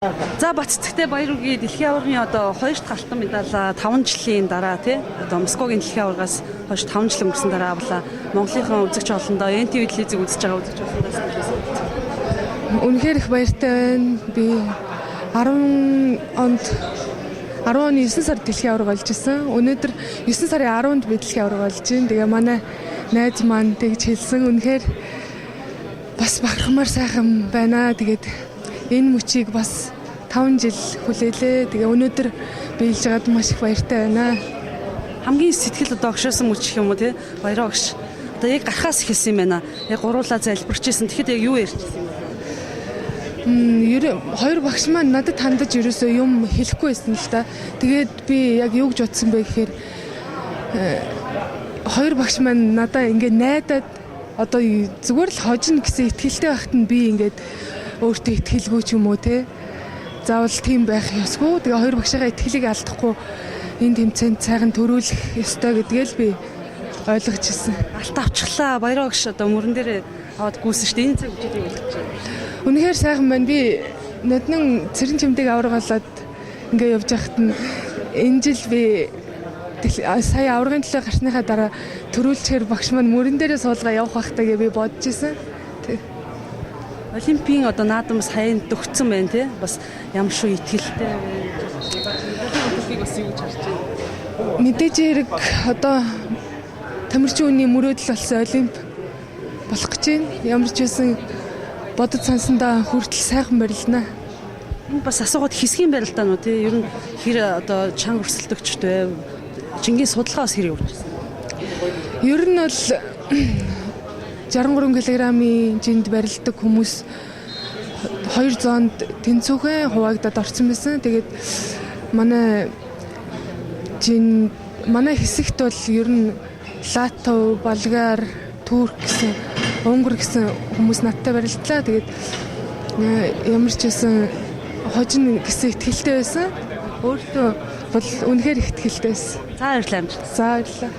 За Баццэгтэй Баяр-үргийн дэлхийн аваргын одоо 2 дахь алтан медаль 5 жилийн дараа тий одоо Москвагийн дэлхийн аваргаас хойш 5 жил өнгөрсөн дараа авлаа. Монголынхан үзэгч олондоо NTV телевизийг үзэж байгаа үзэгч олондоо санагдсан. Үнэхээр их баяртай байна. Би 10 онд 9 сард дэлхийн аварга олж исэн. Өнөөдөр 9 сарын 10-нд би дэлхийн аварга олж ийн. Тэгээ манай найз маань тэгж хэлсэн. Үнэхээр бас бахархмаар сайхан байна. Тэгээд энэ мөчийг бас 5 жил хүлээлээ. Тэгээ өнөөдөр би хэлж байгаад маш их баяртай байна. Хамгийн сэтгэл одоо огшоосон мөч юм уу тий баяраа огш. Одоо яг гарахаас эхэлсэн юм байна. Яг гуруулаа залбирчээсэн. Тэгэхэд яг юу ярьчихсан юм бэ? Хоёр багш маань надад хандаж ерөөсөө юм хэлэхгүй байсан л да. Тэгээд би яг юу гэж бодсон бэ гэхээр хоёр багш маань надаа ингээд найдаад одоо зүгээр л хожно гэсэн итгэлтэй байхад нь би ингээд өөртөө итгэлгүй ч юм уу те. Заавал тийм байх ёсгүй. Тэгээ хоёр багшаа итгэлийг алдахгүй энэ тэмцээнд сайхан төрүүлэх ёстой гэдгээл би ойлгож ирсэн. Алт авчихлаа. Баяраа огш одоо мөрөн дээр аваад гүйсэн шүү дээ. Энэ цаг үеийг үлдэж байна. Үнэхээр сайхан байна. Би наднын цэрэн чимдэг аваргалаад ингээ явж байхад нь энэ жил би сая аваргын төлөө гарсныхаа дараа төрүүлчихээр багш маань мөрөн дээрээ суулгаа явах байхтаа гэж би бодож исэн. Олимпийн одоо наадам бас хаянд төгцсөн байна тий. Бас ямар шүү итгэлтэй байна. Олимпийг бас юу гэж харж байна? Мэдээж хэрэг одоо тамирчин үний мөрөөдөл болсон олимп болох гэж байна. Ямар ч байсан бодож сансандаа хүртэл сайхан барилнаа. Энэ бас асуугаад хэсгийн барилдаа нуу тий. Ер нь хэр одоо чанга өрсөлдөгчтэй Чингийн судалгаа бас хэр явуулсан. Ер нь бол 63 кг-ийн жинд барилдаг хүмүүс 2 зоонд тэнцвүүхэн хуваагдаад орсон байсан. Тэгээд манай хэсэгт бол ер нь Латв, Болгар, Турк гэсэн, Унгар гэсэн хүмүүс надтай барилдлаа. Тэгээд ямар ч байсан хожин гэсэн итгэлтэй байсан. Өөртөө бол үнэхээр их итгэлтэй байсан. За баярлалаа. За баярлалаа.